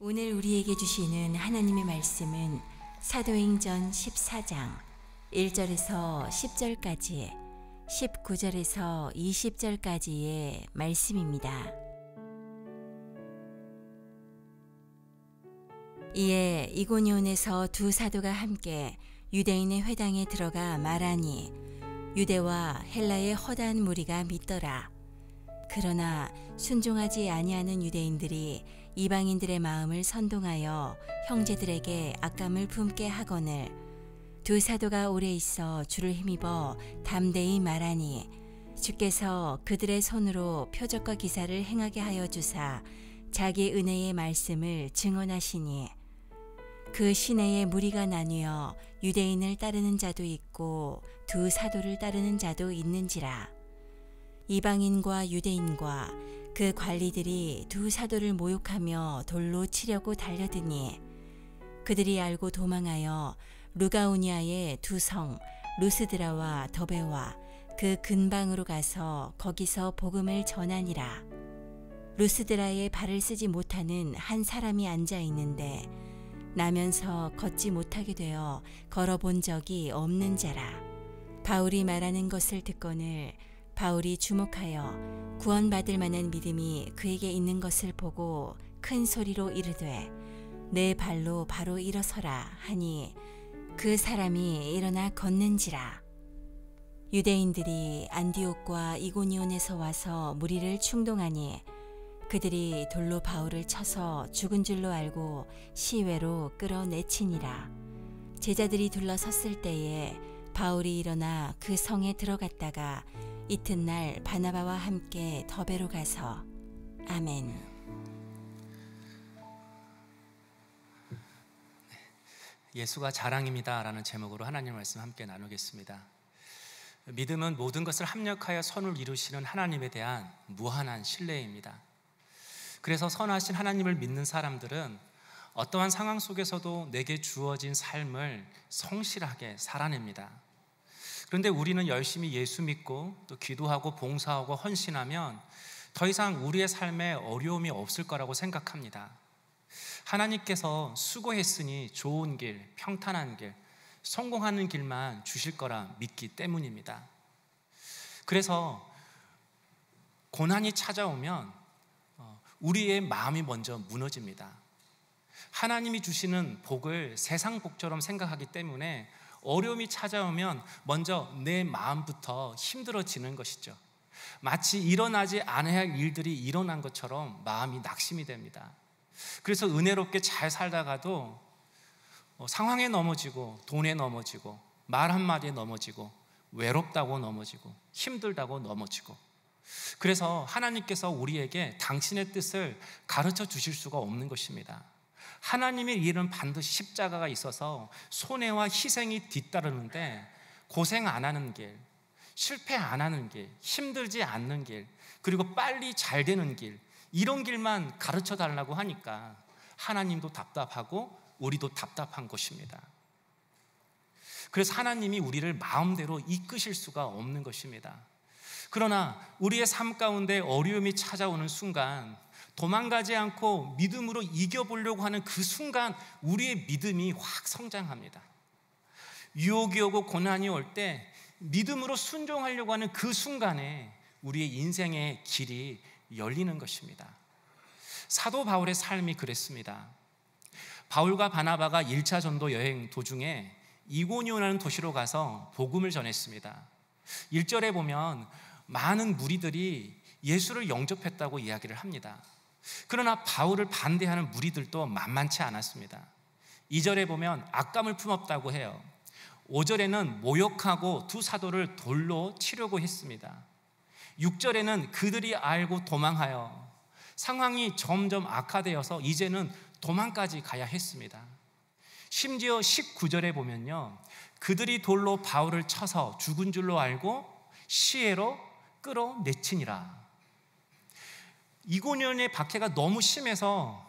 오늘 우리에게 주시는 하나님의 말씀은 사도행전 14장 1절에서 10절까지 19절에서 20절까지의 말씀입니다. 이에 이고니온에서 두 사도가 함께 유대인의 회당에 들어가 말하니 유대와 헬라의 허다한 무리가 믿더라. 그러나 순종하지 아니하는 유대인들이 이방인들의 마음을 선동하여 형제들에게 악감을 품게 하거늘 두 사도가 오래 있어 주를 힘입어 담대히 말하니 주께서 그들의 손으로 표적과 기사를 행하게 하여 주사 자기 은혜의 말씀을 증언하시니 그 시내에 무리가 나뉘어 유대인을 따르는 자도 있고 두 사도를 따르는 자도 있는지라. 이방인과 유대인과 그 관리들이 두 사도를 모욕하며 돌로 치려고 달려드니 그들이 알고 도망하여 루가오니아의 두 성 루스드라와 더베와 그 근방으로 가서 거기서 복음을 전하니라. 루스드라에 발을 쓰지 못하는 한 사람이 앉아 있는데 나면서 걷지 못하게 되어 걸어본 적이 없는 자라. 바울이 말하는 것을 듣거늘 바울이 주목하여 구원받을 만한 믿음이 그에게 있는 것을 보고 큰 소리로 이르되 내 발로 바로 일어서라 하니 그 사람이 일어나 걷는지라. 유대인들이 안디옥과 이고니온에서 와서 무리를 충동하니 그들이 돌로 바울을 쳐서 죽은 줄로 알고 시외로 끌어내치니라. 제자들이 둘러섰을 때에 바울이 일어나 그 성에 들어갔다가 이튿날 바나바와 함께 더베로 가서 아멘. 예수가 자랑입니다 라는 제목으로 하나님 말씀 함께 나누겠습니다. 믿음은 모든 것을 합력하여 선을 이루시는 하나님에 대한 무한한 신뢰입니다. 그래서 선하신 하나님을 믿는 사람들은 어떠한 상황 속에서도 내게 주어진 삶을 성실하게 살아냅니다. 그런데 우리는 열심히 예수 믿고 또 기도하고 봉사하고 헌신하면 더 이상 우리의 삶에 어려움이 없을 거라고 생각합니다. 하나님께서 수고했으니 좋은 길, 평탄한 길, 성공하는 길만 주실 거라 믿기 때문입니다. 그래서 고난이 찾아오면 우리의 마음이 먼저 무너집니다. 하나님이 주시는 복을 세상 복처럼 생각하기 때문에 어려움이 찾아오면 먼저 내 마음부터 힘들어지는 것이죠. 마치 일어나지 않아야 할 일들이 일어난 것처럼 마음이 낙심이 됩니다. 그래서 은혜롭게 잘 살다가도 상황에 넘어지고 돈에 넘어지고 말 한마디에 넘어지고 외롭다고 넘어지고 힘들다고 넘어지고, 그래서 하나님께서 우리에게 당신의 뜻을 가르쳐 주실 수가 없는 것입니다. 하나님의 일은 반드시 십자가가 있어서 손해와 희생이 뒤따르는데 고생 안 하는 길, 실패 안 하는 길, 힘들지 않는 길, 그리고 빨리 잘 되는 길, 이런 길만 가르쳐 달라고 하니까 하나님도 답답하고 우리도 답답한 것입니다. 그래서 하나님이 우리를 마음대로 이끄실 수가 없는 것입니다. 그러나 우리의 삶 가운데 어려움이 찾아오는 순간 도망가지 않고 믿음으로 이겨보려고 하는 그 순간 우리의 믿음이 확 성장합니다. 유혹이 오고 고난이 올 때 믿음으로 순종하려고 하는 그 순간에 우리의 인생의 길이 열리는 것입니다. 사도 바울의 삶이 그랬습니다. 바울과 바나바가 1차 전도 여행 도중에 이고니온이라는 도시로 가서 복음을 전했습니다. 1절에 보면 많은 무리들이 예수를 영접했다고 이야기를 합니다. 그러나 바울을 반대하는 무리들도 만만치 않았습니다. 2절에 보면 악감을 품었다고 해요. 5절에는 모욕하고 두 사도를 돌로 치려고 했습니다. 6절에는 그들이 알고 도망하여 상황이 점점 악화되어서 이제는 도망까지 가야 했습니다. 심지어 19절에 보면요, 그들이 돌로 바울을 쳐서 죽은 줄로 알고 시외로 끌어내치니라. 이고니온의 박해가 너무 심해서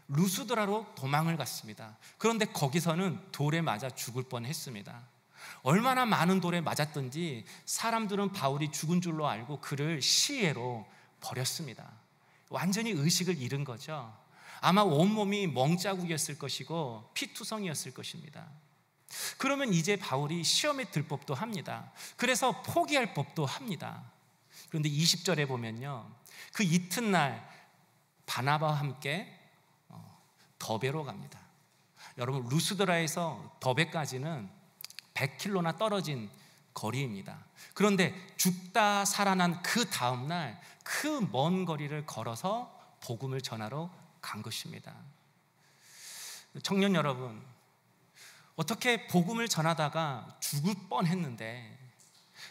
루스드라로 도망을 갔습니다. 그런데 거기서는 돌에 맞아 죽을 뻔했습니다. 얼마나 많은 돌에 맞았던지 사람들은 바울이 죽은 줄로 알고 그를 시외로 버렸습니다. 완전히 의식을 잃은 거죠. 아마 온몸이 멍자국이었을 것이고 피투성이었을 것입니다. 그러면 이제 바울이 시험에 들 법도 합니다. 그래서 포기할 법도 합니다. 그런데 20절에 보면요, 그 이튿날 바나바와 함께 더베로 갑니다. 여러분, 루스드라에서 더베까지는 100km나 떨어진 거리입니다. 그런데 죽다 살아난 그 다음날 그 먼 거리를 걸어서 복음을 전하러 간 것입니다. 청년 여러분, 어떻게 복음을 전하다가 죽을 뻔했는데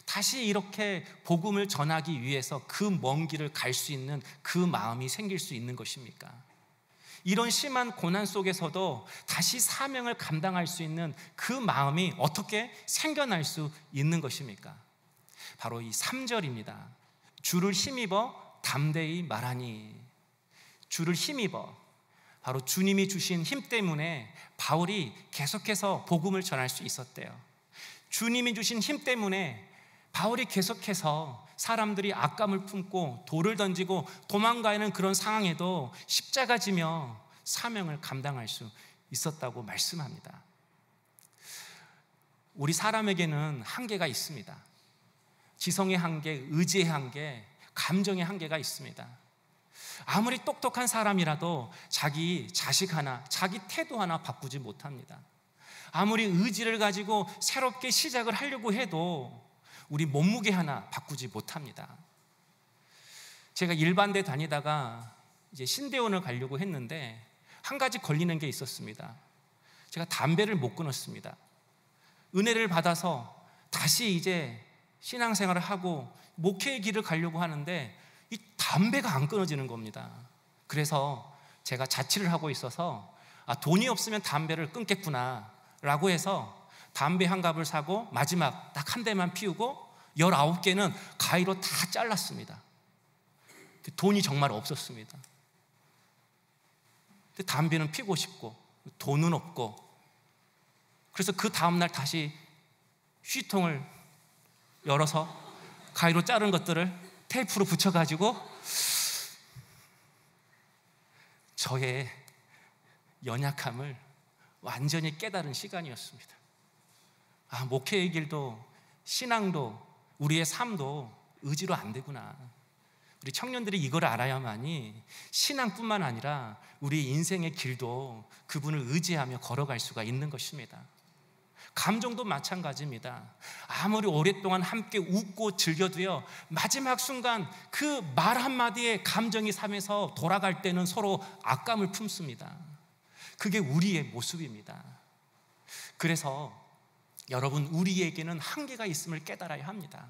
다시 이렇게 복음을 전하기 위해서 그 먼 길을 갈 수 있는 그 마음이 생길 수 있는 것입니까? 이런 심한 고난 속에서도 다시 사명을 감당할 수 있는 그 마음이 어떻게 생겨날 수 있는 것입니까? 바로 이 3절입니다. 주를 힘입어 담대히 말하니. 주를 힘입어, 바로 주님이 주신 힘 때문에 바울이 계속해서 복음을 전할 수 있었대요. 주님이 주신 힘 때문에 바울이 계속해서 사람들이 악감을 품고 돌을 던지고 도망가는 그런 상황에도 십자가 지며 사명을 감당할 수 있었다고 말씀합니다. 우리 사람에게는 한계가 있습니다. 지성의 한계, 의지의 한계, 감정의 한계가 있습니다. 아무리 똑똑한 사람이라도 자기 자식 하나, 자기 태도 하나 바꾸지 못합니다. 아무리 의지를 가지고 새롭게 시작을 하려고 해도 우리 몸무게 하나 바꾸지 못합니다. 제가 일반대 다니다가 이제 신대원을 가려고 했는데 한 가지 걸리는 게 있었습니다. 제가 담배를 못 끊었습니다. 은혜를 받아서 다시 이제 신앙생활을 하고 목회의 길을 가려고 하는데 이 담배가 안 끊어지는 겁니다. 그래서 제가 자취를 하고 있어서 돈이 없으면 담배를 끊겠구나 라고 해서 담배 한 갑을 사고 마지막 딱 한 대만 피우고 19개는 가위로 다 잘랐습니다. 돈이 정말 없었습니다. 근데 담배는 피고 싶고 돈은 없고, 그래서 그 다음날 다시 휴지통을 열어서 가위로 자른 것들을 테이프로 붙여가지고 저의 연약함을 완전히 깨달은 시간이었습니다. 목회의 길도 신앙도 우리의 삶도 의지로 안 되구나. 우리 청년들이 이걸 알아야만이 신앙뿐만 아니라 우리 인생의 길도 그분을 의지하며 걸어갈 수가 있는 것입니다. 감정도 마찬가지입니다. 아무리 오랫동안 함께 웃고 즐겨도요, 마지막 순간 그 말 한마디에 감정이 상해서 돌아갈 때는 서로 악감을 품습니다. 그게 우리의 모습입니다. 그래서 여러분, 우리에게는 한계가 있음을 깨달아야 합니다.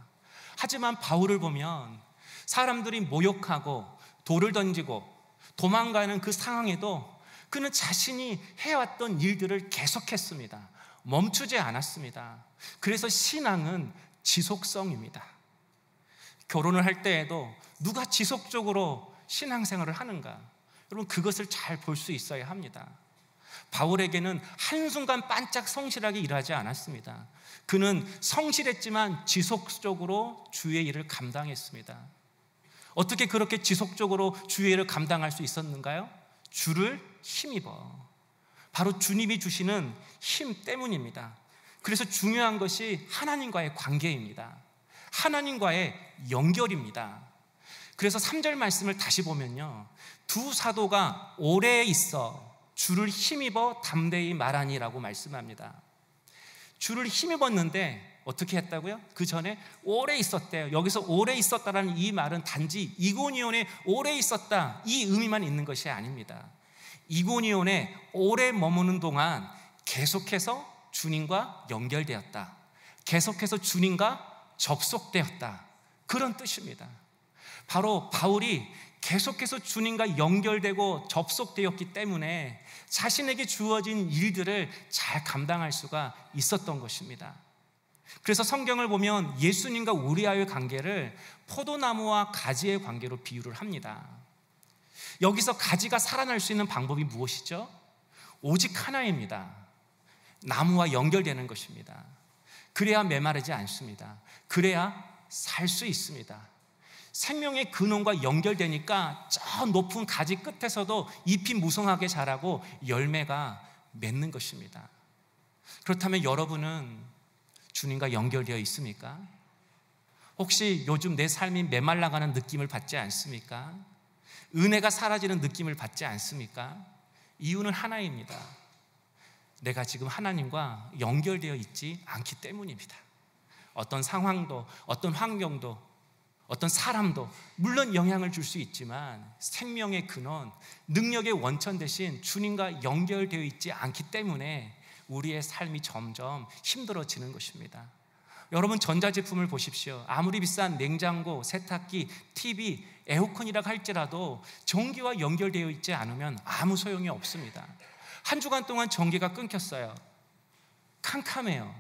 하지만 바울을 보면 사람들이 모욕하고 돌을 던지고 도망가는 그 상황에도 그는 자신이 해왔던 일들을 계속했습니다. 멈추지 않았습니다. 그래서 신앙은 지속성입니다. 결혼을 할 때에도 누가 지속적으로 신앙생활을 하는가? 여러분, 그것을 잘 볼 수 있어야 합니다. 바울에게는 한순간 반짝 성실하게 일하지 않았습니다. 그는 성실했지만 지속적으로 주의 일을 감당했습니다. 어떻게 그렇게 지속적으로 주의 일을 감당할 수 있었는가요? 주를 힘입어, 바로 주님이 주시는 힘 때문입니다. 그래서 중요한 것이 하나님과의 관계입니다. 하나님과의 연결입니다. 그래서 3절 말씀을 다시 보면요, 두 사도가 오래 있어 주를 힘입어 담대히 말하니라고 말씀합니다. 주를 힘입었는데 어떻게 했다고요? 그 전에 오래 있었대요. 여기서 오래 있었다라는 이 말은 단지 이고니온에 오래 있었다, 이 의미만 있는 것이 아닙니다. 이고니온에 오래 머무는 동안 계속해서 주님과 연결되었다, 계속해서 주님과 접속되었다, 그런 뜻입니다. 바로 바울이 계속해서 주님과 연결되고 접속되었기 때문에 자신에게 주어진 일들을 잘 감당할 수가 있었던 것입니다. 그래서 성경을 보면 예수님과 우리와의 관계를 포도나무와 가지의 관계로 비유를 합니다. 여기서 가지가 살아날 수 있는 방법이 무엇이죠? 오직 하나입니다. 나무와 연결되는 것입니다. 그래야 메마르지 않습니다. 그래야 살 수 있습니다. 생명의 근원과 연결되니까 저 높은 가지 끝에서도 잎이 무성하게 자라고 열매가 맺는 것입니다. 그렇다면 여러분은 주님과 연결되어 있습니까? 혹시 요즘 내 삶이 메말라가는 느낌을 받지 않습니까? 은혜가 사라지는 느낌을 받지 않습니까? 이유는 하나입니다. 내가 지금 하나님과 연결되어 있지 않기 때문입니다. 어떤 상황도, 어떤 환경도, 어떤 사람도 물론 영향을 줄 수 있지만 생명의 근원, 능력의 원천 대신 주님과 연결되어 있지 않기 때문에 우리의 삶이 점점 힘들어지는 것입니다. 여러분, 전자제품을 보십시오. 아무리 비싼 냉장고, 세탁기, TV, 에어컨이라 할지라도 전기와 연결되어 있지 않으면 아무 소용이 없습니다. 한 주간 동안 전기가 끊겼어요. 캄캄해요.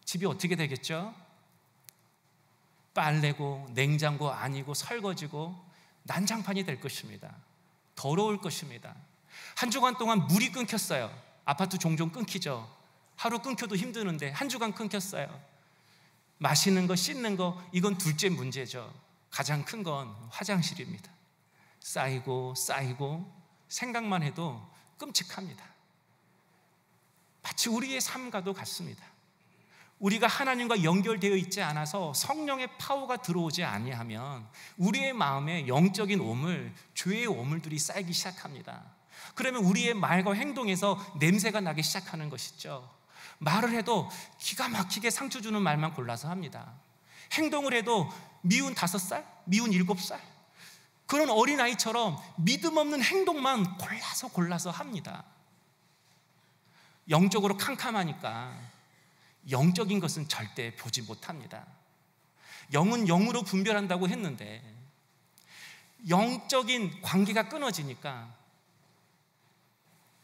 집이 어떻게 되겠죠? 빨래고 냉장고 아니고 설거지고 난장판이 될 것입니다. 더러울 것입니다. 한 주간 동안 물이 끊겼어요. 아파트 종종 끊기죠. 하루 끊겨도 힘드는데 한 주간 끊겼어요. 마시는 거, 씻는 거, 이건 둘째 문제죠. 가장 큰 건 화장실입니다. 쌓이고 쌓이고 생각만 해도 끔찍합니다. 마치 우리의 삶과도 같습니다. 우리가 하나님과 연결되어 있지 않아서 성령의 파워가 들어오지 아니하면 우리의 마음에 영적인 오물, 죄의 오물들이 쌓이기 시작합니다. 그러면 우리의 말과 행동에서 냄새가 나기 시작하는 것이죠. 말을 해도 기가 막히게 상처 주는 말만 골라서 합니다. 행동을 해도 미운 5살, 미운 7살, 그런 어린아이처럼 믿음 없는 행동만 골라서 합니다. 영적으로 캄캄하니까 영적인 것은 절대 보지 못합니다. 영은 영으로 분별한다고 했는데 영적인 관계가 끊어지니까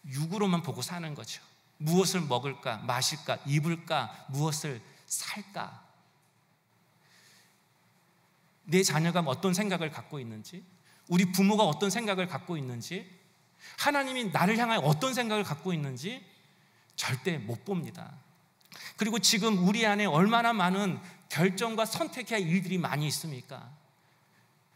육으로만 보고 사는 거죠. 무엇을 먹을까, 마실까, 입을까, 무엇을 살까. 내 자녀가 어떤 생각을 갖고 있는지, 우리 부모가 어떤 생각을 갖고 있는지, 하나님이 나를 향하여 어떤 생각을 갖고 있는지 절대 못 봅니다. 그리고 지금 우리 안에 얼마나 많은 결정과 선택해야 할 일들이 많이 있습니까?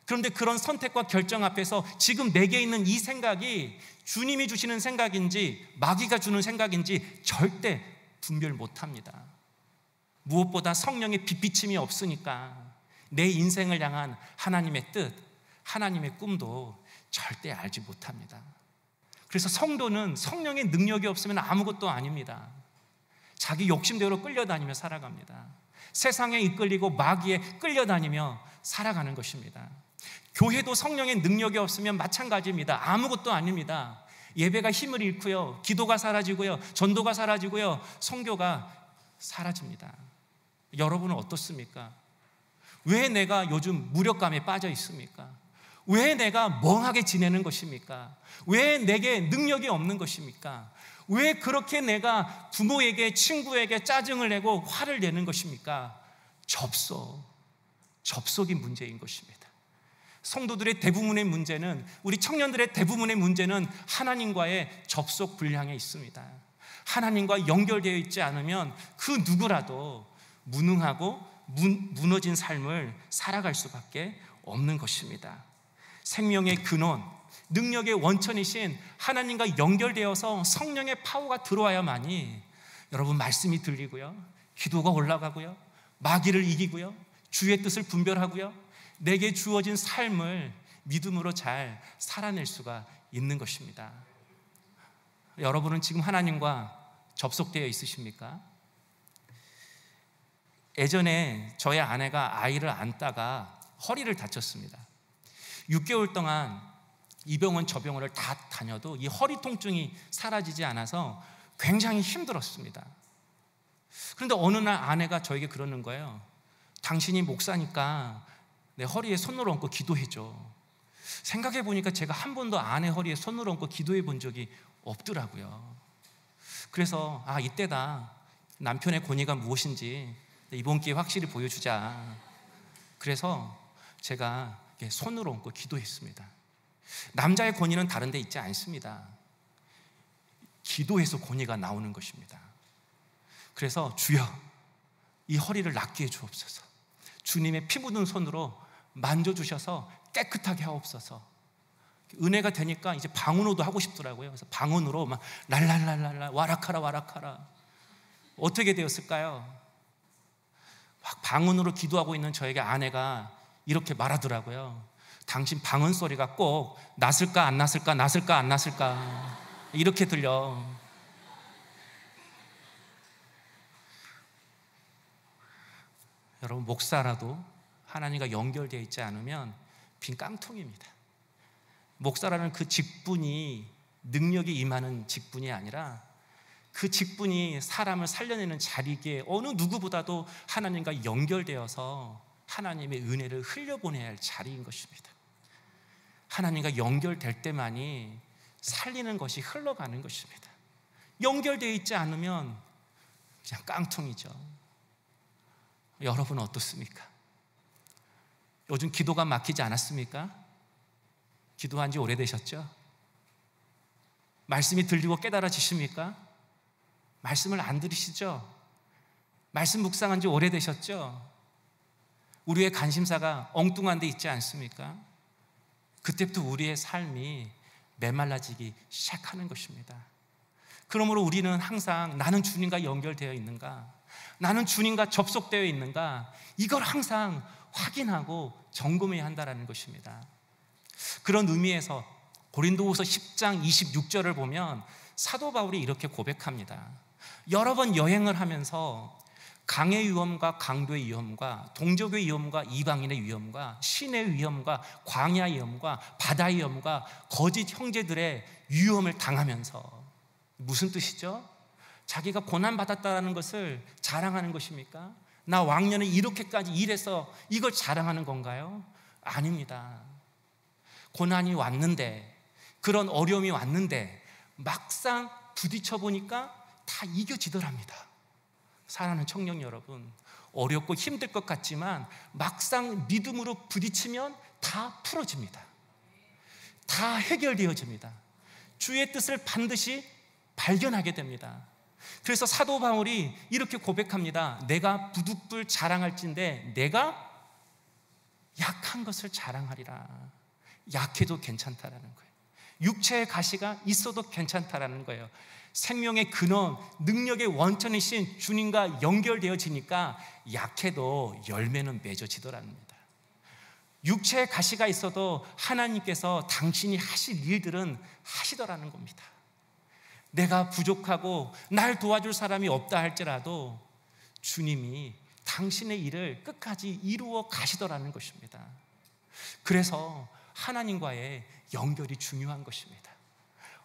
그런데 그런 선택과 결정 앞에서 지금 내게 있는 이 생각이 주님이 주시는 생각인지 마귀가 주는 생각인지 절대 분별 못합니다. 무엇보다 성령의 빛비침이 없으니까 내 인생을 향한 하나님의 뜻, 하나님의 꿈도 절대 알지 못합니다. 그래서 성도는 성령의 능력이 없으면 아무것도 아닙니다. 자기 욕심대로 끌려다니며 살아갑니다. 세상에 이끌리고 마귀에 끌려다니며 살아가는 것입니다. 교회도 성령의 능력이 없으면 마찬가지입니다. 아무것도 아닙니다. 예배가 힘을 잃고요, 기도가 사라지고요, 전도가 사라지고요, 선교가 사라집니다. 여러분은 어떻습니까? 왜 내가 요즘 무력감에 빠져 있습니까? 왜 내가 멍하게 지내는 것입니까? 왜 내게 능력이 없는 것입니까? 왜 그렇게 내가 부모에게, 친구에게 짜증을 내고 화를 내는 것입니까? 접속이 문제인 것입니다. 성도들의 대부분의 문제는, 우리 청년들의 대부분의 문제는 하나님과의 접속 불량에 있습니다. 하나님과 연결되어 있지 않으면 그 누구라도 무능하고 무너진 삶을 살아갈 수밖에 없는 것입니다. 생명의 근원, 능력의 원천이신 하나님과 연결되어서 성령의 파워가 들어와야만이 여러분 말씀이 들리고요, 기도가 올라가고요, 마귀를 이기고요, 주의 뜻을 분별하고요, 내게 주어진 삶을 믿음으로 잘 살아낼 수가 있는 것입니다. 여러분은 지금 하나님과 접속되어 있으십니까? 예전에 저의 아내가 아이를 안다가 허리를 다쳤습니다. 6개월 동안 이 병원 저 병원을 다 다녀도 이 허리 통증이 사라지지 않아서 굉장히 힘들었습니다. 그런데 어느 날 아내가 저에게 그러는 거예요. 당신이 목사니까 내 허리에 손을 얹고 기도해줘. 생각해 보니까 제가 한 번도 아내 허리에 손을 얹고 기도해 본 적이 없더라고요. 그래서 이때다, 남편의 권위가 무엇인지 이번 기회에 확실히 보여주자. 그래서 제가 손을 얹고 기도했습니다. 남자의 권위는 다른 데 있지 않습니다. 기도해서 권위가 나오는 것입니다. 그래서 주여, 이 허리를 낫게 해 주옵소서. 주님의 피 묻은 손으로 만져주셔서 깨끗하게 하옵소서. 은혜가 되니까 이제 방언으로도 하고 싶더라고요. 그래서 방언으로 막 랄랄랄랄라 와라카라 와라카라. 어떻게 되었을까요? 막 방언으로 기도하고 있는 저에게 아내가 이렇게 말하더라고요. 당신 방언 소리가 꼭 났을까 안 났을까 났을까 안 났을까 이렇게 들려. 여러분, 목사라도 하나님과 연결되어 있지 않으면 빈 깡통입니다. 목사라는 그 직분이 능력이 임하는 직분이 아니라 그 직분이 사람을 살려내는 자리기에 어느 누구보다도 하나님과 연결되어서 하나님의 은혜를 흘려보내야 할 자리인 것입니다. 하나님과 연결될 때만이 살리는 것이 흘러가는 것입니다. 연결되어 있지 않으면 그냥 깡통이죠. 여러분은 어떻습니까? 요즘 기도가 막히지 않았습니까? 기도한 지 오래되셨죠? 말씀이 들리고 깨달아지십니까? 말씀을 안 들으시죠? 말씀 묵상한 지 오래되셨죠? 우리의 관심사가 엉뚱한 데 있지 않습니까? 그때부터 우리의 삶이 메말라지기 시작하는 것입니다. 그러므로 우리는 항상 나는 주님과 연결되어 있는가? 나는 주님과 접속되어 있는가? 이걸 항상 확인하고 점검해야 한다는 것입니다. 그런 의미에서 고린도후서 10장 26절을 보면 사도 바울이 이렇게 고백합니다. 여러 번 여행을 하면서 강의 위험과 강도의 위험과 동족의 위험과 이방인의 위험과 신의 위험과 광야의 위험과 바다의 위험과 거짓 형제들의 위험을 당하면서, 무슨 뜻이죠? 자기가 고난받았다는 것을 자랑하는 것입니까? 나 왕년에 이렇게까지 일해서 이걸 자랑하는 건가요? 아닙니다. 고난이 왔는데, 그런 어려움이 왔는데 막상 부딪혀 보니까 다 이겨지더랍니다. 사랑하는 청년 여러분, 어렵고 힘들 것 같지만 막상 믿음으로 부딪히면 다 풀어집니다. 다 해결되어집니다. 주의 뜻을 반드시 발견하게 됩니다. 그래서 사도 바울이 이렇게 고백합니다. 내가 부득불 자랑할진대 내가 약한 것을 자랑하리라. 약해도 괜찮다라는 거예요. 육체의 가시가 있어도 괜찮다라는 거예요. 생명의 근원, 능력의 원천이신 주님과 연결되어지니까 약해도 열매는 맺어지더랍니다. 육체의 가시가 있어도 하나님께서 당신이 하실 일들은 하시더라는 겁니다. 내가 부족하고 날 도와줄 사람이 없다 할지라도 주님이 당신의 일을 끝까지 이루어 가시더라는 것입니다. 그래서 하나님과의 연결이 중요한 것입니다.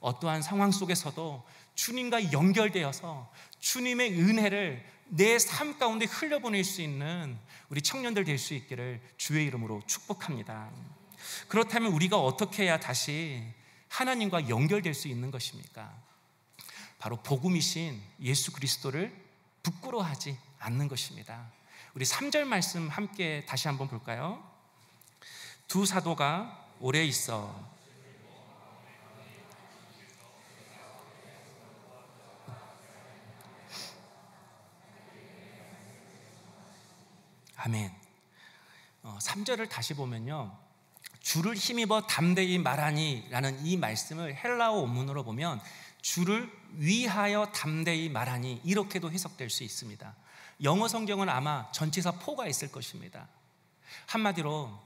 어떠한 상황 속에서도 주님과 연결되어서 주님의 은혜를 내 삶 가운데 흘려보낼 수 있는 우리 청년들 될 수 있기를 주의 이름으로 축복합니다. 그렇다면 우리가 어떻게 해야 다시 하나님과 연결될 수 있는 것입니까? 바로 복음이신 예수 그리스도를 부끄러워하지 않는 것입니다. 우리 3절 말씀 함께 다시 한번 볼까요? 두 사도가 오래 있어 아멘. 3절을 다시 보면요, 주를 힘입어 담대히 말하니 라는 이 말씀을 헬라어 원문으로 보면 주를 위하여 담대히 말하니 이렇게도 해석될 수 있습니다. 영어 성경은 아마 전치사 포가 있을 것입니다. 한마디로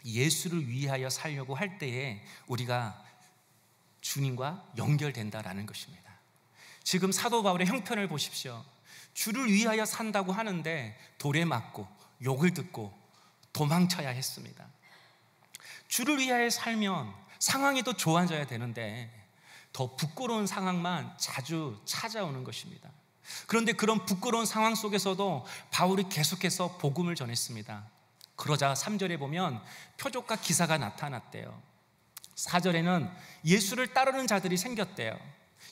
예수를 위하여 살려고 할 때에 우리가 주님과 연결된다라는 것입니다. 지금 사도 바울의 형편을 보십시오. 주를 위하여 산다고 하는데 돌에 맞고 욕을 듣고 도망쳐야 했습니다. 주를 위하여 살면 상황이 더 좋아져야 되는데 더 부끄러운 상황만 자주 찾아오는 것입니다. 그런데 그런 부끄러운 상황 속에서도 바울이 계속해서 복음을 전했습니다. 그러자 3절에 보면 표적과 기사가 나타났대요. 4절에는 예수를 따르는 자들이 생겼대요.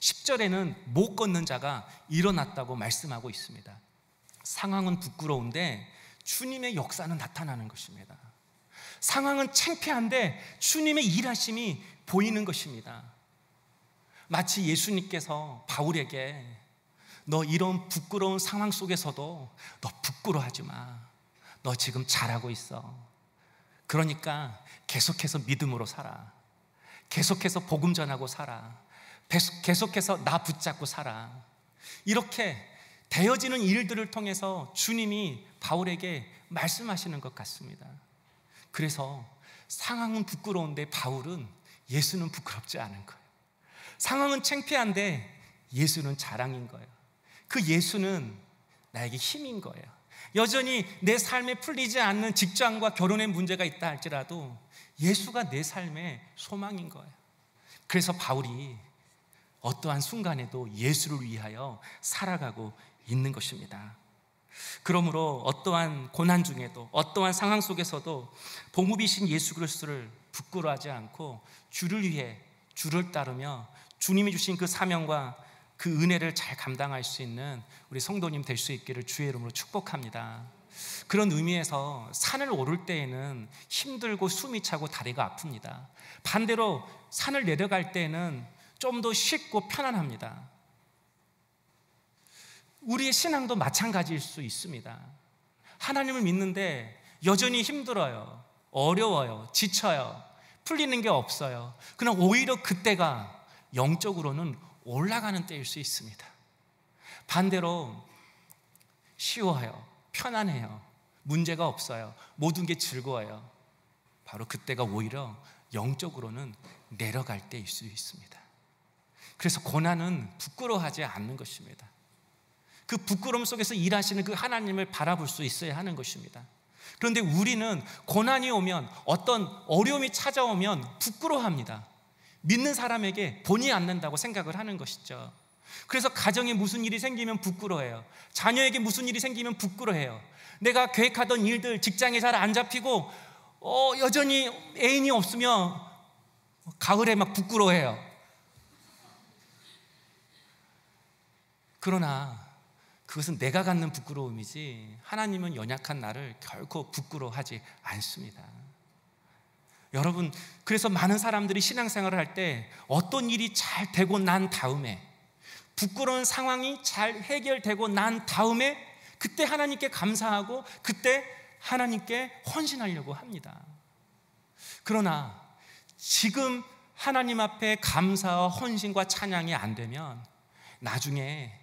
10절에는 못 걷는 자가 일어났다고 말씀하고 있습니다. 상황은 부끄러운데 주님의 역사는 나타나는 것입니다. 상황은 창피한데 주님의 일하심이 보이는 것입니다. 마치 예수님께서 바울에게 너 이런 부끄러운 상황 속에서도 너 부끄러워하지 마. 너 지금 잘하고 있어. 그러니까 계속해서 믿음으로 살아. 계속해서 복음 전하고 살아. 계속해서 나 붙잡고 살아. 이렇게 되어지는 일들을 통해서 주님이 바울에게 말씀하시는 것 같습니다. 그래서 상황은 부끄러운데 바울은 예수는 부끄럽지 않은 거예요. 상황은 창피한데 예수는 자랑인 거예요. 그 예수는 나에게 힘인 거예요. 여전히 내 삶에 풀리지 않는 직장과 결혼의 문제가 있다 할지라도 예수가 내 삶의 소망인 거예요. 그래서 바울이 어떠한 순간에도 예수를 위하여 살아가고 있는 것입니다. 그러므로 어떠한 고난 중에도, 어떠한 상황 속에서도 복음이신 예수 그리스도를 부끄러워하지 않고 주를 위해 주를 따르며 주님이 주신 그 사명과 그 은혜를 잘 감당할 수 있는 우리 성도님 될 수 있기를 주의 이름으로 축복합니다. 그런 의미에서 산을 오를 때에는 힘들고 숨이 차고 다리가 아픕니다. 반대로 산을 내려갈 때에는 좀 더 쉽고 편안합니다. 우리의 신앙도 마찬가지일 수 있습니다. 하나님을 믿는데 여전히 힘들어요. 어려워요. 지쳐요. 풀리는 게 없어요. 그러나 오히려 그때가 영적으로는 올라가는 때일 수 있습니다. 반대로 쉬워요. 편안해요. 문제가 없어요. 모든 게 즐거워요. 바로 그때가 오히려 영적으로는 내려갈 때일 수 있습니다. 그래서 고난은 부끄러워하지 않는 것입니다. 그 부끄러움 속에서 일하시는 그 하나님을 바라볼 수 있어야 하는 것입니다. 그런데 우리는 고난이 오면, 어떤 어려움이 찾아오면 부끄러워합니다. 믿는 사람에게 본의 않는다고 생각을 하는 것이죠. 그래서 가정에 무슨 일이 생기면 부끄러워해요. 자녀에게 무슨 일이 생기면 부끄러워해요. 내가 계획하던 일들, 직장에 잘 안 잡히고 여전히 애인이 없으면 가을에 막 부끄러워해요. 그러나 그것은 내가 갖는 부끄러움이지 하나님은 연약한 나를 결코 부끄러워하지 않습니다. 여러분, 그래서 많은 사람들이 신앙생활을 할 때 어떤 일이 잘 되고 난 다음에, 부끄러운 상황이 잘 해결되고 난 다음에 그때 하나님께 감사하고 그때 하나님께 헌신하려고 합니다. 그러나 지금 하나님 앞에 감사와 헌신과 찬양이 안 되면 나중에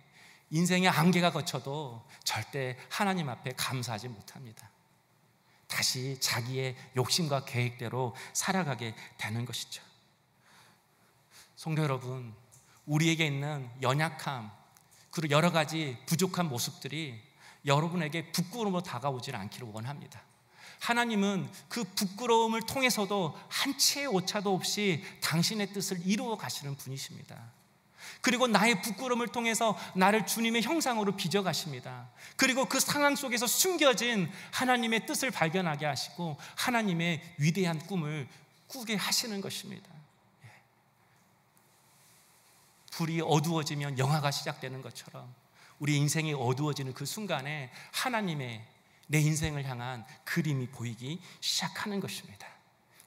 인생의 한계가 거쳐도 절대 하나님 앞에 감사하지 못합니다. 다시 자기의 욕심과 계획대로 살아가게 되는 것이죠. 성도 여러분, 우리에게 있는 연약함, 그리고 여러 가지 부족한 모습들이 여러분에게 부끄러움으로 다가오질 않기를 원합니다. 하나님은 그 부끄러움을 통해서도 한 치의 오차도 없이 당신의 뜻을 이루어 가시는 분이십니다. 그리고 나의 부끄러움을 통해서 나를 주님의 형상으로 빚어가십니다. 그리고 그 상황 속에서 숨겨진 하나님의 뜻을 발견하게 하시고 하나님의 위대한 꿈을 꾸게 하시는 것입니다. 불이 어두워지면 영화가 시작되는 것처럼 우리 인생이 어두워지는 그 순간에 하나님의 내 인생을 향한 그림이 보이기 시작하는 것입니다.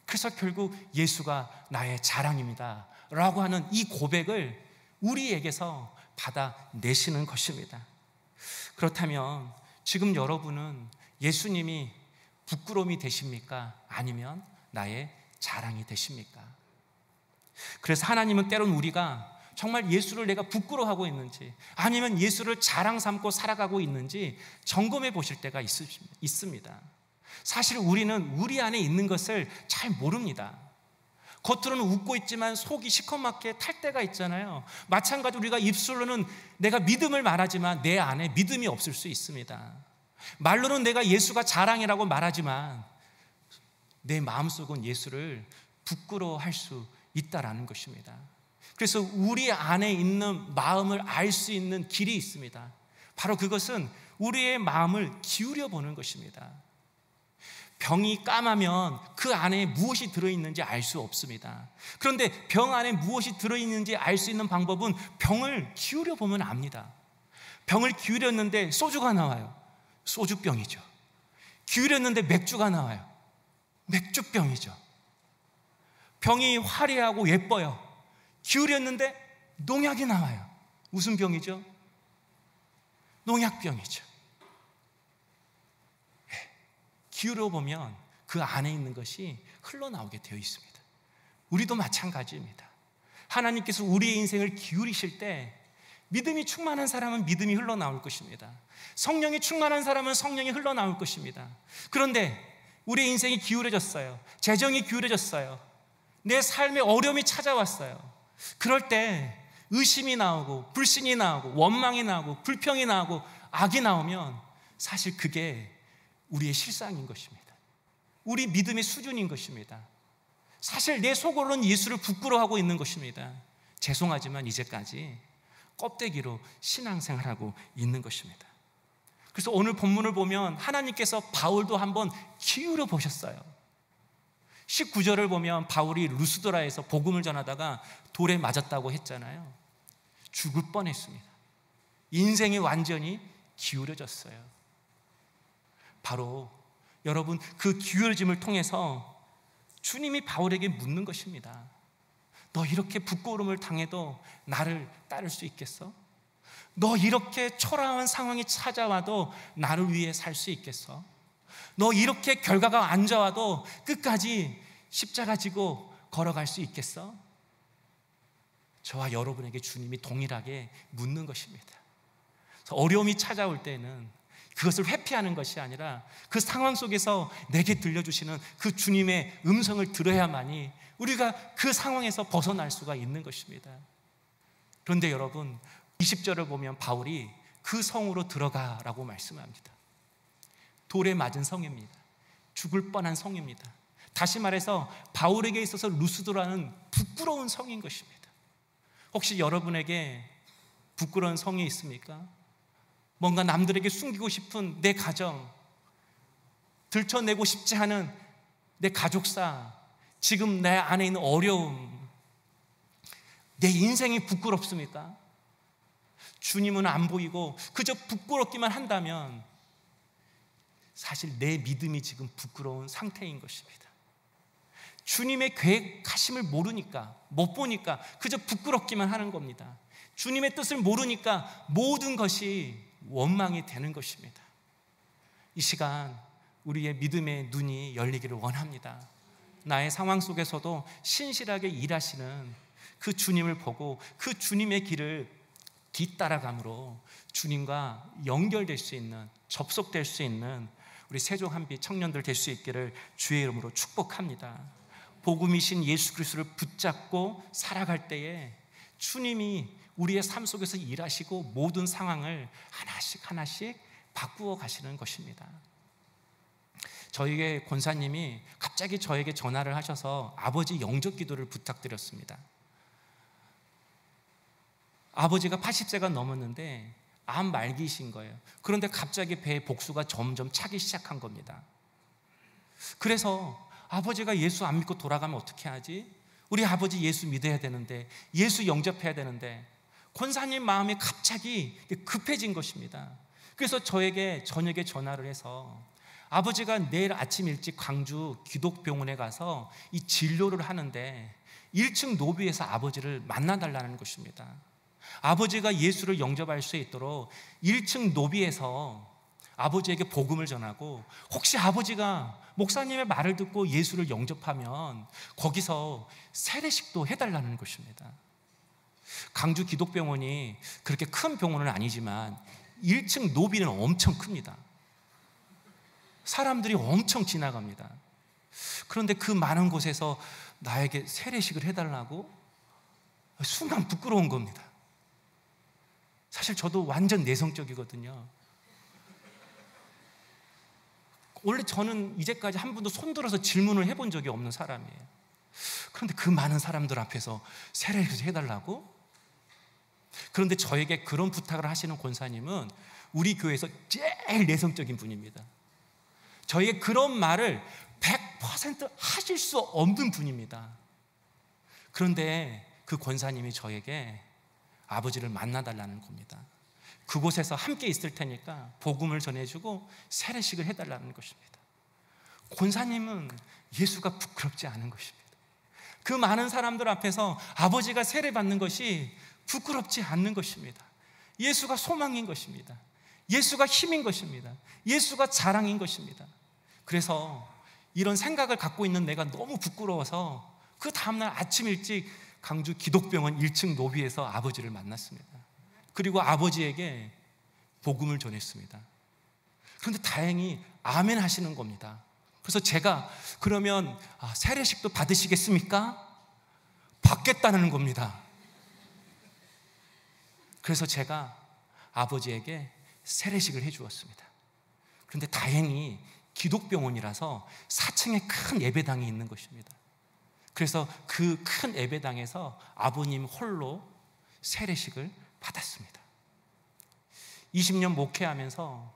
그래서 결국 예수가 나의 자랑입니다 라고 하는 이 고백을 우리에게서 받아내시는 것입니다. 그렇다면 지금 여러분은 예수님이 부끄러움이 되십니까? 아니면 나의 자랑이 되십니까? 그래서 하나님은 때론 우리가 정말 예수를 내가 부끄러워하고 있는지, 아니면 예수를 자랑 삼고 살아가고 있는지 점검해 보실 때가 있습니다. 사실 우리는 우리 안에 있는 것을 잘 모릅니다. 겉으로는 웃고 있지만 속이 시커멓게 탈 때가 있잖아요. 마찬가지로 우리가 입술로는 내가 믿음을 말하지만 내 안에 믿음이 없을 수 있습니다. 말로는 내가 예수가 자랑이라고 말하지만 내 마음속은 예수를 부끄러워할 수 있다라는 것입니다. 그래서 우리 안에 있는 마음을 알 수 있는 길이 있습니다. 바로 그것은 우리의 마음을 기울여 보는 것입니다. 병이 까마면 그 안에 무엇이 들어있는지 알 수 없습니다. 그런데 병 안에 무엇이 들어있는지 알 수 있는 방법은 병을 기울여 보면 압니다. 병을 기울였는데 소주가 나와요. 소주병이죠. 기울였는데 맥주가 나와요. 맥주병이죠. 병이 화려하고 예뻐요. 기울였는데 농약이 나와요. 무슨 병이죠? 농약병이죠. 기울여 보면 그 안에 있는 것이 흘러나오게 되어 있습니다. 우리도 마찬가지입니다. 하나님께서 우리의 인생을 기울이실 때 믿음이 충만한 사람은 믿음이 흘러나올 것입니다. 성령이 충만한 사람은 성령이 흘러나올 것입니다. 그런데 우리의 인생이 기울어졌어요. 재정이 기울어졌어요. 내 삶에 어려움이 찾아왔어요. 그럴 때 의심이 나오고 불신이 나오고 원망이 나오고 불평이 나오고 악이 나오면 사실 그게 우리의 실상인 것입니다. 우리 믿음의 수준인 것입니다. 사실 내 속으로는 예수를 부끄러워하고 있는 것입니다. 죄송하지만 이제까지 껍데기로 신앙생활하고 있는 것입니다. 그래서 오늘 본문을 보면 하나님께서 바울도 한번 기울여 보셨어요. 19절을 보면 바울이 루스드라에서 복음을 전하다가 돌에 맞았다고 했잖아요. 죽을 뻔했습니다. 인생이 완전히 기울어졌어요. 바로 여러분, 그 기울어짐을 통해서 주님이 바울에게 묻는 것입니다. 너 이렇게 부끄러움을 당해도 나를 따를 수 있겠어? 너 이렇게 초라한 상황이 찾아와도 나를 위해 살 수 있겠어? 너 이렇게 결과가 안 좋아도 끝까지 십자가 지고 걸어갈 수 있겠어? 저와 여러분에게 주님이 동일하게 묻는 것입니다. 그래서 어려움이 찾아올 때는 그것을 회피하는 것이 아니라 그 상황 속에서 내게 들려주시는 그 주님의 음성을 들어야만이 우리가 그 상황에서 벗어날 수가 있는 것입니다. 그런데 여러분, 20절을 보면 바울이 그 성으로 들어가라고 말씀합니다. 돌에 맞은 성입니다. 죽을 뻔한 성입니다. 다시 말해서 바울에게 있어서 루스드라는 부끄러운 성인 것입니다. 혹시 여러분에게 부끄러운 성이 있습니까? 뭔가 남들에게 숨기고 싶은 내 가정, 들춰내고 싶지 않은 내 가족사, 지금 내 안에 있는 어려움, 내 인생이 부끄럽습니까? 주님은 안 보이고 그저 부끄럽기만 한다면 사실 내 믿음이 지금 부끄러운 상태인 것입니다. 주님의 계획하심을 모르니까, 못 보니까 그저 부끄럽기만 하는 겁니다. 주님의 뜻을 모르니까 모든 것이 원망이 되는 것입니다. 이 시간 우리의 믿음의 눈이 열리기를 원합니다. 나의 상황 속에서도 신실하게 일하시는 그 주님을 보고 그 주님의 길을 뒤따라감으로 주님과 연결될 수 있는, 접속될 수 있는 우리 세종한비 청년들 될 수 있기를 주의 이름으로 축복합니다. 복음이신 예수 그리스도를 붙잡고 살아갈 때에 주님이 우리의 삶 속에서 일하시고 모든 상황을 하나씩 하나씩 바꾸어 가시는 것입니다. 저희의 권사님이 갑자기 저에게 전화를 하셔서 아버지 영접 기도를 부탁드렸습니다. 아버지가 80세가 넘었는데 암 말기이신 거예요. 그런데 갑자기 배에 복수가 점점 차기 시작한 겁니다. 그래서 아버지가 예수 안 믿고 돌아가면 어떻게 하지? 우리 아버지 예수 믿어야 되는데, 예수 영접해야 되는데, 권사님 마음이 갑자기 급해진 것입니다. 그래서 저에게 저녁에 전화를 해서 아버지가 내일 아침 일찍 광주 기독병원에 가서 이 진료를 하는데 1층 로비에서 아버지를 만나달라는 것입니다. 아버지가 예수를 영접할 수 있도록 1층 로비에서 아버지에게 복음을 전하고, 혹시 아버지가 목사님의 말을 듣고 예수를 영접하면 거기서 세례식도 해달라는 것입니다. 광주 기독병원이 그렇게 큰 병원은 아니지만 1층 로비는 엄청 큽니다. 사람들이 엄청 지나갑니다. 그런데 그 많은 곳에서 나에게 세례식을 해달라고? 순간 부끄러운 겁니다. 사실 저도 완전 내성적이거든요. 원래 저는 이제까지 한 번도 손들어서 질문을 해본 적이 없는 사람이에요. 그런데 그 많은 사람들 앞에서 세례를 해달라고? 그런데 저에게 그런 부탁을 하시는 권사님은 우리 교회에서 제일 내성적인 분입니다. 저에게 그런 말을 100% 하실 수 없는 분입니다. 그런데 그 권사님이 저에게 아버지를 만나달라는 겁니다. 그곳에서 함께 있을 테니까 복음을 전해주고 세례식을 해달라는 것입니다. 권사님은 예수가 부끄럽지 않은 것입니다. 그 많은 사람들 앞에서 아버지가 세례받는 것이 부끄럽지 않는 것입니다. 예수가 소망인 것입니다. 예수가 힘인 것입니다. 예수가 자랑인 것입니다. 그래서 이런 생각을 갖고 있는 내가 너무 부끄러워서 그 다음날 아침 일찍 강주 기독병원 1층 로비에서 아버지를 만났습니다. 그리고 아버지에게 복음을 전했습니다. 그런데 다행히 아멘 하시는 겁니다. 그래서 제가 그러면 세례식도 받으시겠습니까? 받겠다는 겁니다. 그래서 제가 아버지에게 세례식을 해주었습니다. 그런데 다행히 기독병원이라서 4층에 큰 예배당이 있는 것입니다. 그래서 그 큰 예배당에서 아버님 홀로 세례식을 받았습니다. 20년 목회하면서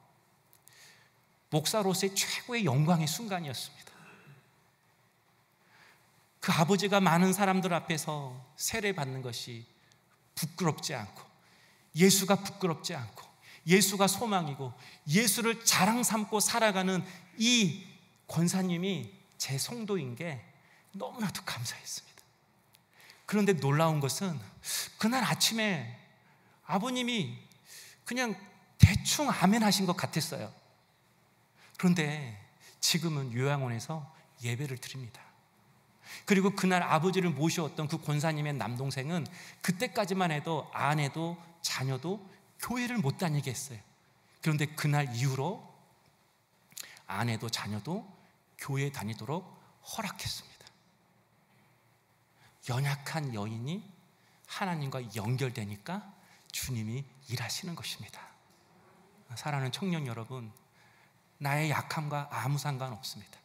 목사로서의 최고의 영광의 순간이었습니다. 그 아버지가 많은 사람들 앞에서 세례 받는 것이 부끄럽지 않고, 예수가 부끄럽지 않고, 예수가 소망이고 예수를 자랑 삼고 살아가는 이 권사님이 제 성도인 게 너무나도 감사했습니다. 그런데 놀라운 것은 그날 아침에 아버님이 그냥 대충 아멘 하신 것 같았어요. 그런데 지금은 요양원에서 예배를 드립니다. 그리고 그날 아버지를 모셔왔던 그 권사님의 남동생은 그때까지만 해도 아내도 자녀도 교회를 못 다니게 했어요. 그런데 그날 이후로 아내도 자녀도 교회 다니도록 허락했습니다. 연약한 여인이 하나님과 연결되니까 주님이 일하시는 것입니다. 사랑하는 청년 여러분, 나의 약함과 아무 상관없습니다.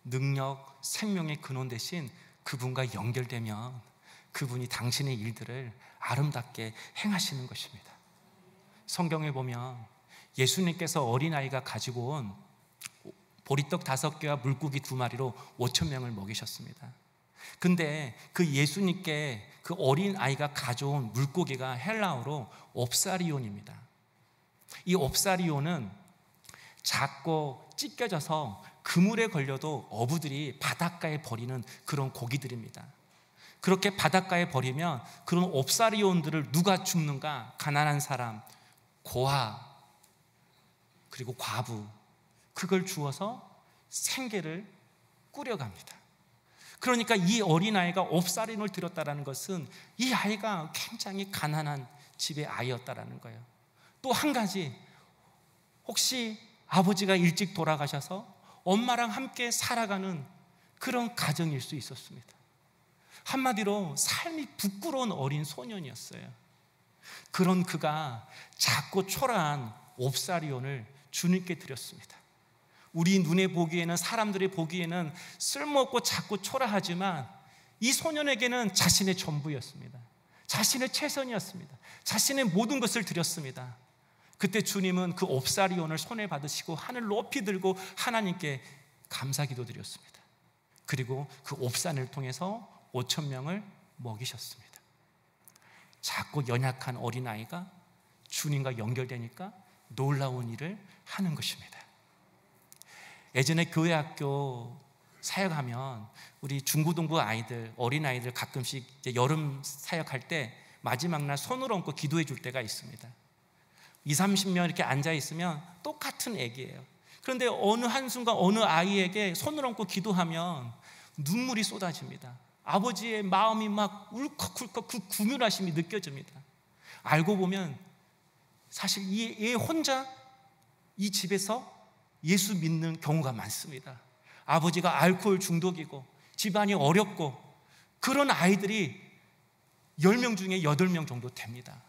능력, 생명의 근원 대신 그분과 연결되면 그분이 당신의 일들을 아름답게 행하시는 것입니다. 성경에 보면 예수님께서 어린아이가 가지고 온 보리떡 5개와 물고기 2마리로 5,000명을 먹이셨습니다. 근데 그 예수님께 그 어린아이가 가져온 물고기가 헬라어로 옵사리온입니다. 이 옵사리온은 작고 찢겨져서 그물에 걸려도 어부들이 바닷가에 버리는 그런 고기들입니다. 그렇게 바닷가에 버리면 그런 옵사리온들을 누가 줍는가? 가난한 사람, 고아, 그리고 과부, 그걸 주어서 생계를 꾸려갑니다. 그러니까 이 어린아이가 옵사리온을 드렸다는 것은 이 아이가 굉장히 가난한 집의 아이였다는 거예요. 또 한 가지, 혹시 아버지가 일찍 돌아가셔서 엄마랑 함께 살아가는 그런 가정일 수 있었습니다. 한마디로 삶이 부끄러운 어린 소년이었어요. 그런 그가 작고 초라한 옵사리온을 주님께 드렸습니다. 우리 눈에 보기에는, 사람들이 보기에는 쓸모없고 작고 초라하지만 이 소년에게는 자신의 전부였습니다. 자신의 최선이었습니다. 자신의 모든 것을 드렸습니다. 그때 주님은 그 옵사리온을 손에 받으시고 하늘 높이 들고 하나님께 감사기도 드렸습니다. 그리고 그 옵산을 통해서 5,000명을 먹이셨습니다. 작고 연약한 어린아이가 주님과 연결되니까 놀라운 일을 하는 것입니다. 예전에 교회 학교 사역하면 우리 중고등부 아이들, 어린아이들 가끔씩 이제 여름 사역할 때 마지막 날 손을 얹고 기도해 줄 때가 있습니다. 20-30명 이렇게 앉아있으면 똑같은 얘기예요. 그런데 어느 한순간 어느 아이에게 손을 얹고 기도하면 눈물이 쏟아집니다. 아버지의 마음이 막 울컥울컥 그 궁휼하심이 느껴집니다. 알고 보면 사실 얘 혼자 이 집에서 예수 믿는 경우가 많습니다. 아버지가 알코올 중독이고 집안이 어렵고 그런 아이들이 10명 중에 8명 정도 됩니다.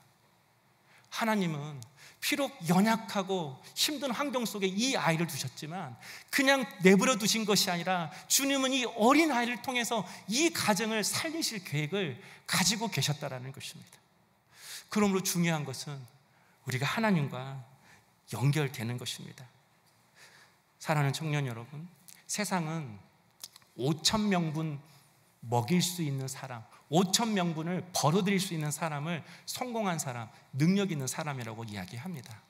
하나님은 비록 연약하고 힘든 환경 속에 이 아이를 두셨지만 그냥 내버려 두신 것이 아니라 주님은 이 어린 아이를 통해서 이 가정을 살리실 계획을 가지고 계셨다라는 것입니다. 그러므로 중요한 것은 우리가 하나님과 연결되는 것입니다. 사랑하는 청년 여러분, 세상은 5,000명분 먹일 수 있는 사람, 5,000명분을 벌어들일 수 있는 사람을 성공한 사람, 능력 있는 사람이라고 이야기합니다.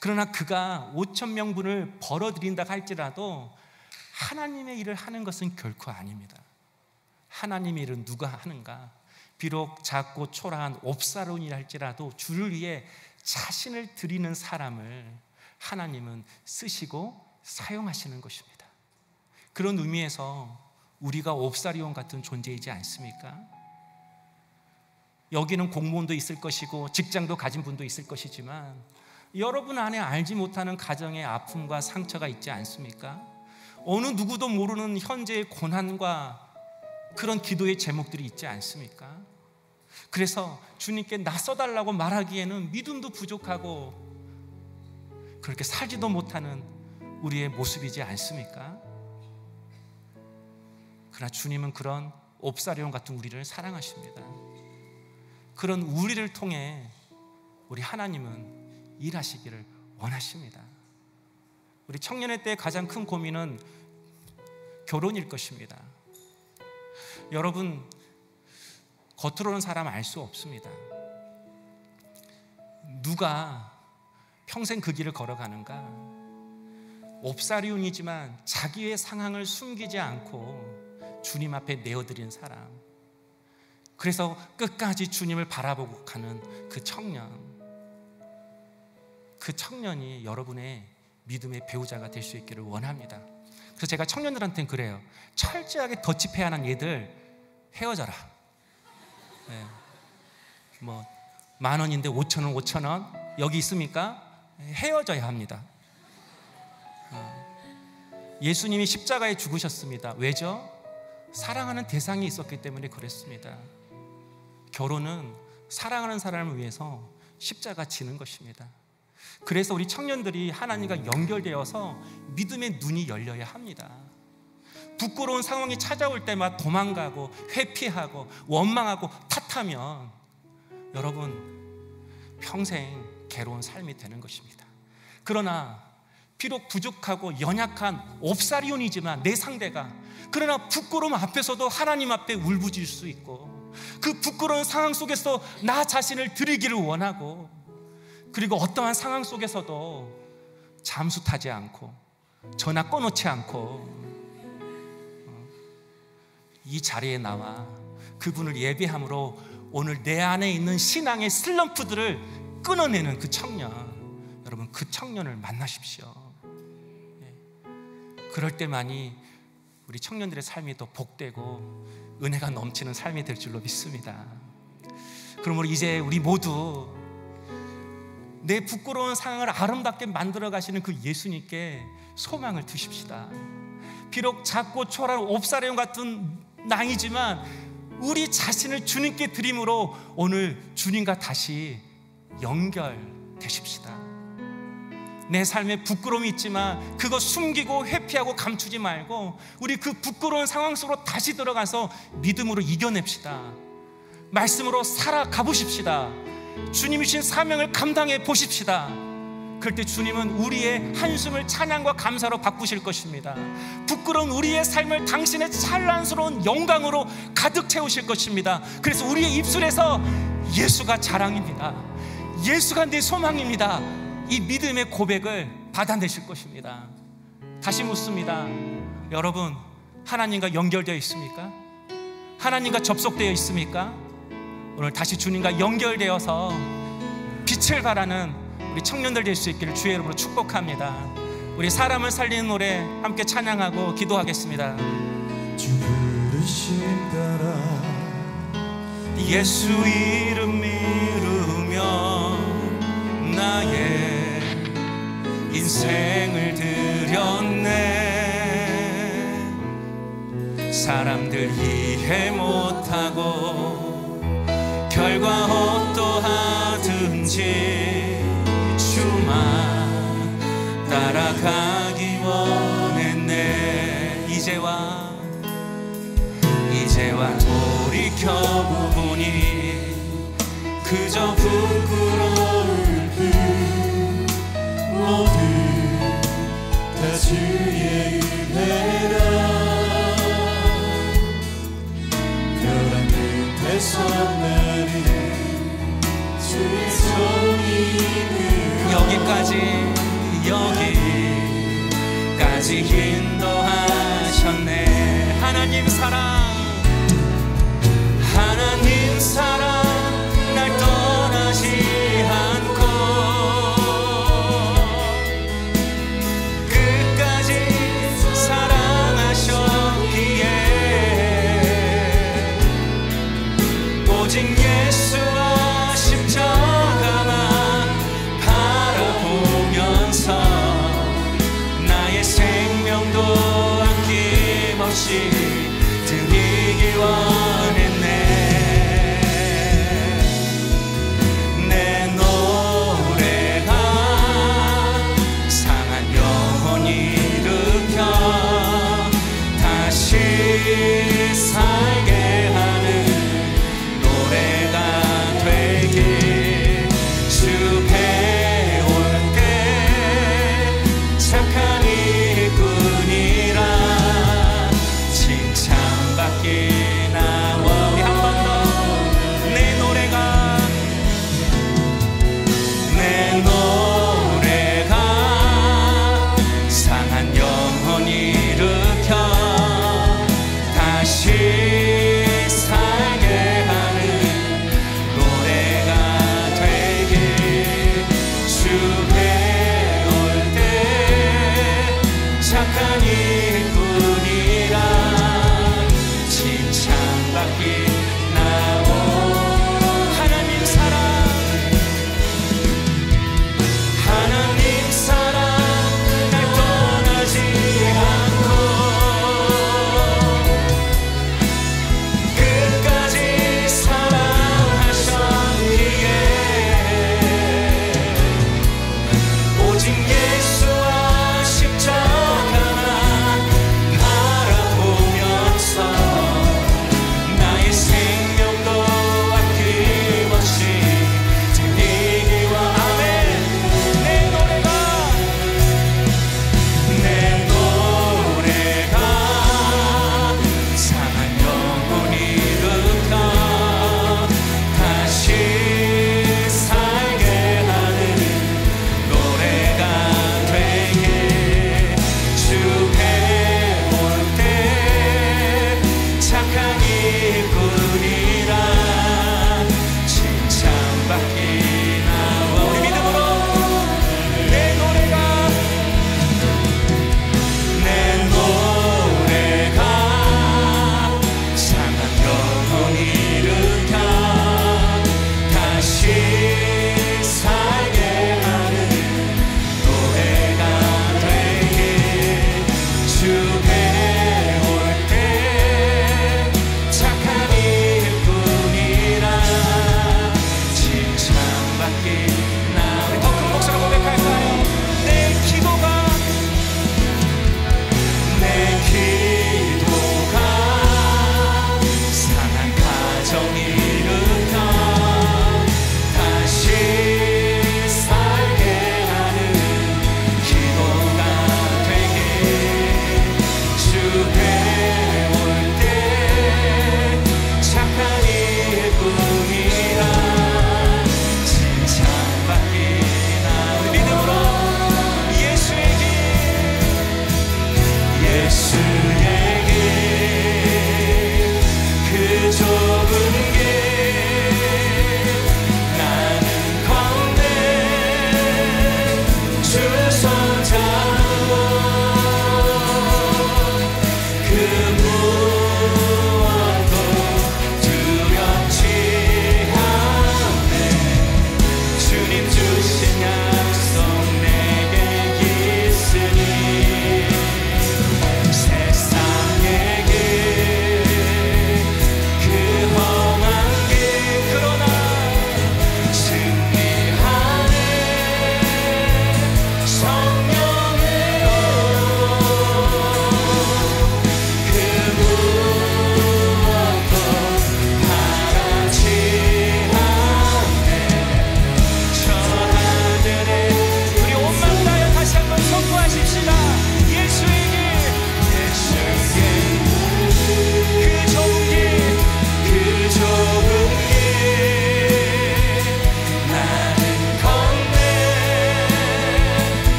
그러나 그가 5,000명분을 벌어들인다 할지라도 하나님의 일을 하는 것은 결코 아닙니다. 하나님의 일은 누가 하는가? 비록 작고 초라한 옵사론이라 할지라도 주를 위해 자신을 드리는 사람을 하나님은 쓰시고 사용하시는 것입니다. 그런 의미에서 우리가 옵사리온 같은 존재이지 않습니까? 여기는 공무원도 있을 것이고 직장도 가진 분도 있을 것이지만 여러분 안에 알지 못하는 가정의 아픔과 상처가 있지 않습니까? 어느 누구도 모르는 현재의 고난과 그런 기도의 제목들이 있지 않습니까? 그래서 주님께 나 써달라고 말하기에는 믿음도 부족하고 그렇게 살지도 못하는 우리의 모습이지 않습니까? 그러나 주님은 그런 옵사리온 같은 우리를 사랑하십니다. 그런 우리를 통해 우리 하나님은 일하시기를 원하십니다. 우리 청년의 때 가장 큰 고민은 결혼일 것입니다. 여러분, 겉으로는 사람 알 수 없습니다. 누가 평생 그 길을 걸어가는가? 옵사리온이지만 자기의 상황을 숨기지 않고 주님 앞에 내어드린 사람, 그래서 끝까지 주님을 바라보고 가는 그 청년, 그 청년이 여러분의 믿음의 배우자가 될 수 있기를 원합니다. 그래서 제가 청년들한테는 그래요. 철저하게 더치페이 한 얘들 헤어져라. 네. 뭐 10,000원인데 5,000원, 5,000원 여기 있습니까? 헤어져야 합니다. 예수님이 십자가에 죽으셨습니다. 왜죠? 사랑하는 대상이 있었기 때문에 그랬습니다. 결혼은 사랑하는 사람을 위해서 십자가 지는 것입니다. 그래서 우리 청년들이 하나님과 연결되어서 믿음의 눈이 열려야 합니다. 부끄러운 상황이 찾아올 때마다 도망가고 회피하고 원망하고 탓하면 여러분 평생 괴로운 삶이 되는 것입니다. 그러나 비록 부족하고 연약한 옵사리온이지만 내 상대가, 그러나 부끄러움 앞에서도 하나님 앞에 울부짖을 수 있고 그 부끄러운 상황 속에서 나 자신을 드리기를 원하고, 그리고 어떠한 상황 속에서도 잠수 타지 않고 전화 꺼놓지 않고 이 자리에 나와 그분을 예배함으로 오늘 내 안에 있는 신앙의 슬럼프들을 끊어내는 그 청년, 여러분 그 청년을 만나십시오. 그럴 때만이 우리 청년들의 삶이 더 복되고 은혜가 넘치는 삶이 될 줄로 믿습니다. 그러므로 이제 우리 모두 내 부끄러운 상황을 아름답게 만들어 가시는 그 예수님께 소망을 두십시다. 비록 작고 초라한 옵사리온 같은 낭이지만 우리 자신을 주님께 드림으로 오늘 주님과 다시 연결되십시다. 내 삶에 부끄러움이 있지만 그거 숨기고 회피하고 감추지 말고 우리 그 부끄러운 상황 속으로 다시 들어가서 믿음으로 이겨냅시다. 말씀으로 살아가 보십시다. 주님이 주신 사명을 감당해 보십시다. 그럴 때 주님은 우리의 한숨을 찬양과 감사로 바꾸실 것입니다. 부끄러운 우리의 삶을 당신의 찬란스러운 영광으로 가득 채우실 것입니다. 그래서 우리의 입술에서 예수가 자랑입니다, 예수가 내 소망입니다, 이 믿음의 고백을 받아내실 것입니다. 다시 묻습니다. 여러분, 하나님과 연결되어 있습니까? 하나님과 접속되어 있습니까? 오늘 다시 주님과 연결되어서 빛을 발하는 우리 청년들 될 수 있기를 주의 이름으로 축복합니다. 우리 사람을 살리는 노래 함께 찬양하고 기도하겠습니다. 주 부르심 따라 예수 이름 믿으며 나의 인생을 드렸네. 사람들 이해 못하고 결과 어떠하든지 주만 따라가기 원했네. 이제와 돌이켜보니 그저 부끄러울 뿐 모두 다 주의 은혜라. 벼랑 끝에서 나는 주의 손이 여기까지 인도하셨네. 하나님 사랑 날 떠나지 않고 끝까지 사랑하셔. 다시 드리기 원했네. 내 노래가 상한 영혼 일으켜 다시 살게 하는 노래가 되길. 주 배울 때 착한 일꾼이라 칭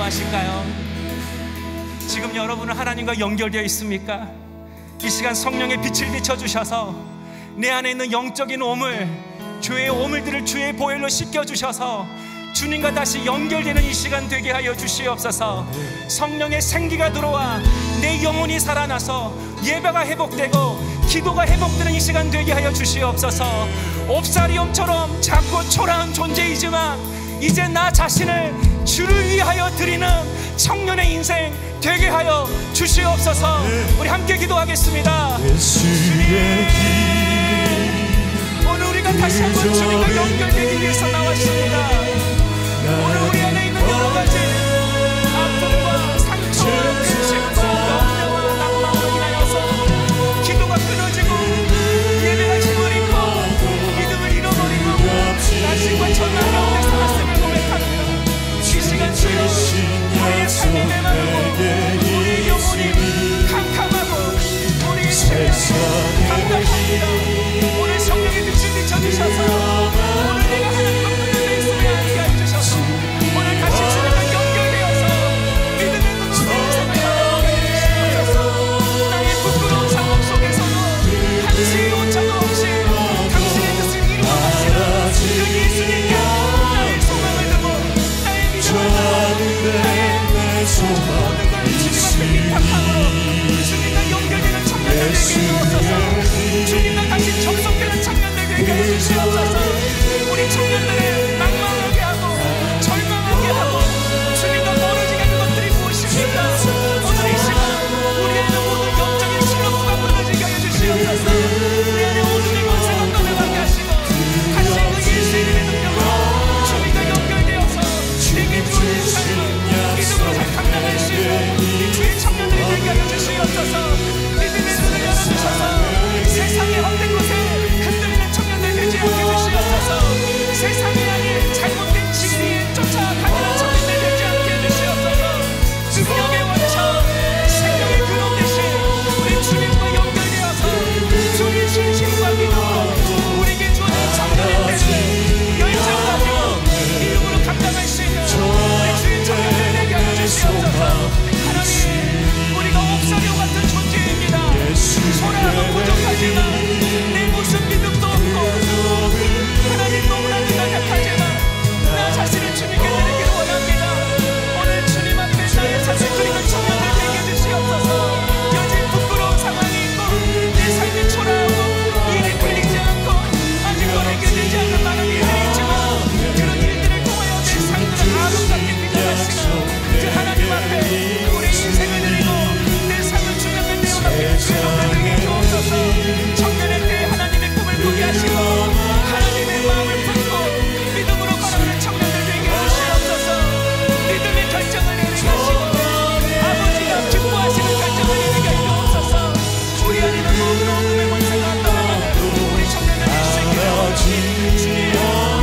기도하실까요? 지금 여러분은 하나님과 연결되어 있습니까? 이 시간 성령의 빛을 비춰주셔서 내 안에 있는 영적인 오물, 죄의 오물들을 주의 보혈로 씻겨주셔서 주님과 다시 연결되는 이 시간 되게 하여 주시옵소서. 성령의 생기가 들어와 내 영혼이 살아나서 예배가 회복되고 기도가 회복되는 이 시간 되게 하여 주시옵소서. 옵사리움처럼 작고 초라한 존재이지만 이제 나 자신을 주를 위하여 드리는 청년의 인생 되게 하여 주시옵소서. 우리 함께 기도하겠습니다. 주님, 오늘 우리가 다시 한번 주님과 연결되기 위해서 나왔습니다. 오늘 우리 안에 있는 여러 가지 아픔과 상처와 근심과 염려와 낭만으로 인하여서 기도가 끊어지고 예배가 힘을 잃고 믿음을 잃어버리고 나신과 전화 가운데 살았음을 고백합니다. 이 시간 주여 우리의 삶이 메마르고 우리의 영혼이 캄캄하고 우리의 체력이 답답합니다. 오늘 성령의 빛을 비춰주셔서 오늘 내가 하나님과 분열되어 있음을 알게 해주셔서 오늘 다시 주님과 연결되어서 믿음의 눈으로 내 인생을 바라보게 해주시옵소서. 나의 부끄러운 상황 속에서도 한시의 오차도 없이 당신의 뜻을 이루어가시는 그 예수님께 나의 소망을 두고 나의 믿음을 두고 나의 모든 걸 주님 앞에 빗탁함으로 주님과 연결되는 청년들 되게 해주옵소서. 주님과 다시 접속되는 청년들 되게 해주시옵소서. 우리 청년들을 낭망하게 하고 절망하게 하고 주님과 멀어지게 하는 것들이 무엇입니까? 오늘 이 시간 우리 안에 모든 영적인 슬럼프가 무너지게 하여 주시옵소서. 우리 안에 어둠의 권세가 떠나가게 하시고 다시 그 예수의 이름의 능력으로 주님과 연결되어서 내게 주어진 삶을 믿음으로 잘 감당할 수 있는 이 주의 청년들이 되게 하여 주시옵소서. 믿음의 눈을 열어주셔서 세상의 헛된 것에 흔들리는 청년들 되지 않게 해주시옵소서. 세상이 아닌 잘못된 진리에 쫓아가는 청년들 되지 않게 해주시옵소서. 능력의 원천, 생명의 근원 되신 우리 주님과 연결되어서 주의 진심과 믿음으로 우리에게 주어진 청년의 뜻을 열정 가지고 믿음으로 감당할 수 있는 우리 주의 청년들 되게 하여 주시옵소서. 하나님, 우리가 옥사리와 같은 존재입니다. 소라하고 부족하지만 내 모습 믿음도 없고 하나님 너무나도 연약하지만 나 자신을 주님께 드리기를 원합니다. 오늘 주님 앞에 나의 자신 드리는 청년들 되게 해주시옵소서. 여전히 부끄러운 상황이 있고 내 삶이 초라하고 일이 풀리지 않고 아직도 해결되지 않는 많은 일들이 있지만 그런 일들을 통하여 내 삶들을 아름답게 빚어가시는 그 하나님 앞에 우리 인생을 드리고 내 삶을 주님 앞에 내어놓게 주님을 되게 해주옵소서. 청년의 때에 하나님의 꿈을 꾸게 하시고 하나님의 마음을 품고 믿음으로 걸어가는 청년들 되게 해주시옵소서. 믿음의 결정을 내리게 하시고 아버지가 기뻐하시는 결정을 내리게 하시옵소서. 우리 안에는 모든 어둠의 권세가 떠나가는 우리 청년들의 인생을 주님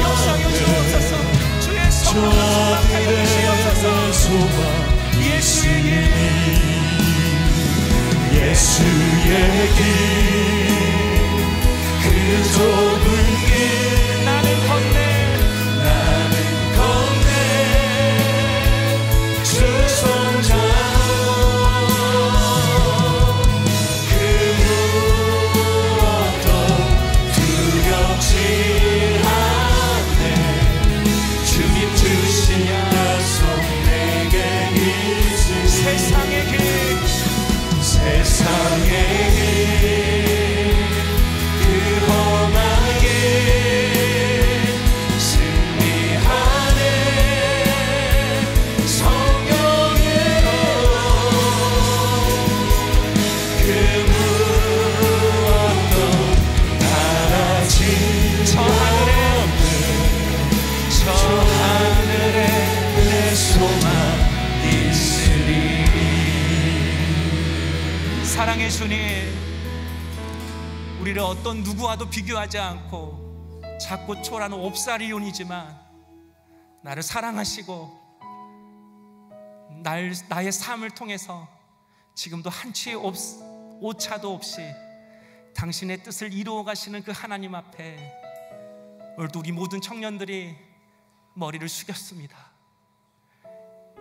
역사하여 주옵소서. 주의 성령을 소망하여 주시옵소서. 예수의 길 예수의 길 그 좁은 길 나는 걷네 주 손잡고 그 무엇도 두렵지 않네. 주님 주신 약속 내게 있으니 세상의 길 그 험한 길 승리하네. 성령으로 그 무엇도 달아진 저 하늘에 내 소망 있으리. 사랑의 주님, 우리를 어떤 누구와도 비교하지 않고 작고 초라한 옵사리온이지만 나를 사랑하시고 나의 삶을 통해서 지금도 한치의 오차도 없이 당신의 뜻을 이루어 가시는 그 하나님 앞에 오늘도 우리 모든 청년들이 머리를 숙였습니다.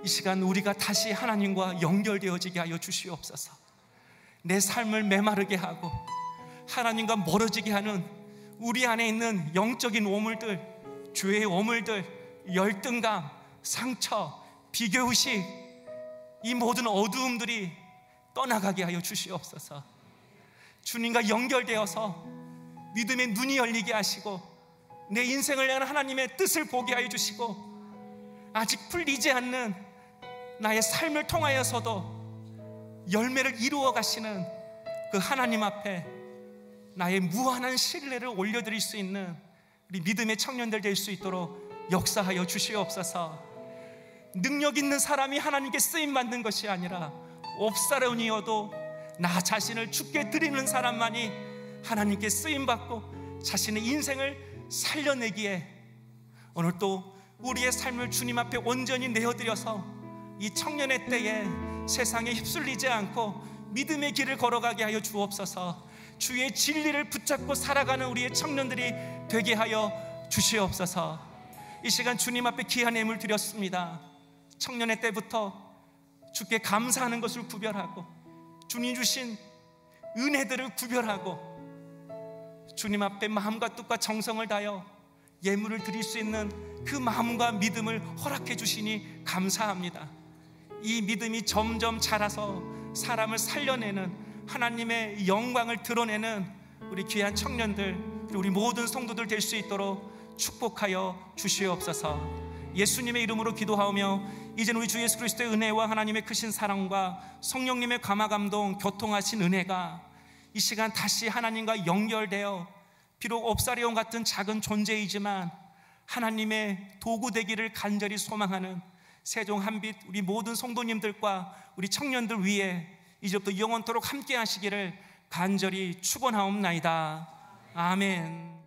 이 시간 우리가 다시 하나님과 연결되어지게 하여 주시옵소서. 내 삶을 메마르게 하고 하나님과 멀어지게 하는 우리 안에 있는 영적인 오물들, 죄의 오물들, 열등감, 상처, 비교의식, 이 모든 어두움들이 떠나가게 하여 주시옵소서. 주님과 연결되어서 믿음의 눈이 열리게 하시고 내 인생을 향한 하나님의 뜻을 보게 하여 주시고 아직 풀리지 않는 나의 삶을 통하여서도 열매를 이루어 가시는 그 하나님 앞에 나의 무한한 신뢰를 올려드릴 수 있는 우리 믿음의 청년들 될 수 있도록 역사하여 주시옵소서. 능력 있는 사람이 하나님께 쓰임받는 것이 아니라 옵사론이어도 나 자신을 주께 드리는 사람만이 하나님께 쓰임받고 자신의 인생을 살려내기에 오늘 또 우리의 삶을 주님 앞에 온전히 내어드려서 이 청년의 때에 세상에 휩쓸리지 않고 믿음의 길을 걸어가게 하여 주옵소서. 주의 진리를 붙잡고 살아가는 우리의 청년들이 되게 하여 주시옵소서. 이 시간 주님 앞에 귀한 예물 드렸습니다. 청년의 때부터 주께 감사하는 것을 구별하고 주님 주신 은혜들을 구별하고 주님 앞에 마음과 뜻과 정성을 다하여 예물을 드릴 수 있는 그 마음과 믿음을 허락해 주시니 감사합니다. 이 믿음이 점점 자라서 사람을 살려내는 하나님의 영광을 드러내는 우리 귀한 청년들, 우리 모든 성도들 될 수 있도록 축복하여 주시옵소서. 예수님의 이름으로 기도하오며 이제는 우리 주 예수 그리스도의 은혜와 하나님의 크신 사랑과 성령님의 감화감동 교통하신 은혜가 이 시간 다시 하나님과 연결되어 비록 옵사리온 같은 작은 존재이지만 하나님의 도구 되기를 간절히 소망하는 세종 한빛 우리 모든 성도님들과 우리 청년들 위에 이제부터 영원토록 함께 하시기를 간절히 축원하옵나이다. 아멘.